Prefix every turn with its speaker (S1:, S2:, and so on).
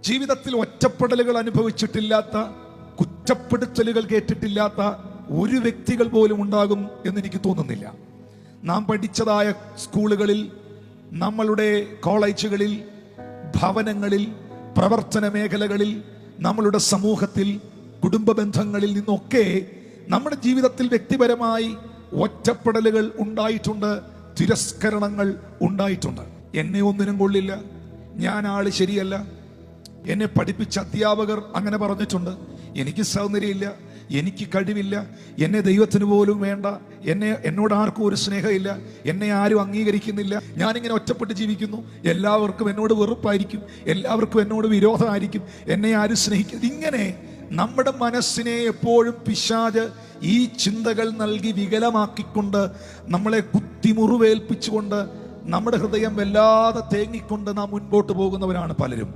S1: ജീവിതത്തിൽ ഒറ്റപ്പെടലുകൾ അനുഭവിച്ചിട്ടില്ലാത്ത, കുറ്റപ്പെടുത്തലുകൾ കേട്ടിട്ടില്ലാത്ത ഒരു വ്യക്തികൾ പോലും ഉണ്ടാകും എന്നെനിക്ക് തോന്നുന്നില്ല. നാം പഠിച്ചതായ സ്കൂളുകളിൽ, നമ്മളുടെ കോളേജുകളിൽ, ഭവനങ്ങളിൽ, പ്രവർത്തന മേഖലകളിൽ, നമ്മളുടെ സമൂഹത്തിൽ, കുടുംബ ബന്ധങ്ങളിൽ നിന്നൊക്കെ നമ്മുടെ ജീവിതത്തിൽ വ്യക്തിപരമായി ഒറ്റപ്പെടലുകൾ ഉണ്ടായിട്ടുണ്ട്, തിരസ്കരണങ്ങൾ ഉണ്ടായിട്ടുണ്ട്. എന്നെ ഒന്നിനും കൊള്ളില്ല, ഞാൻ ആള് ശരിയല്ല, എന്നെ പഠിപ്പിച്ച അധ്യാപകർ അങ്ങനെ പറഞ്ഞിട്ടുണ്ട്, എനിക്ക് സൗന്ദര്യമില്ല, എനിക്ക് കഴിവില്ല, എന്നെ ദൈവത്തിന് പോലും വേണ്ട, എന്നോട് ആർക്കും ഒരു സ്നേഹമില്ല, എന്നെ ആരും അംഗീകരിക്കുന്നില്ല, ഞാനിങ്ങനെ ഒറ്റപ്പെട്ട് ജീവിക്കുന്നു, എല്ലാവർക്കും എന്നോട് വെറുപ്പായിരിക്കും, എല്ലാവർക്കും എന്നോട് വിരോധമായിരിക്കും, എന്നെ ആരും സ്നേഹിക്കും. ഇങ്ങനെ നമ്മുടെ മനസ്സിനെ എപ്പോഴും പിശാച് ഈ ചിന്തകൾ നൽകി വികലമാക്കിക്കൊണ്ട്, നമ്മളെ കുത്തിമുറിവേൽപ്പിച്ചുകൊണ്ട്, നമ്മുടെ ഹൃദയം വല്ലാതെ തേങ്ങിക്കൊണ്ട് നാം മുൻപോട്ട് പോകുന്നവരാണ് പലരും.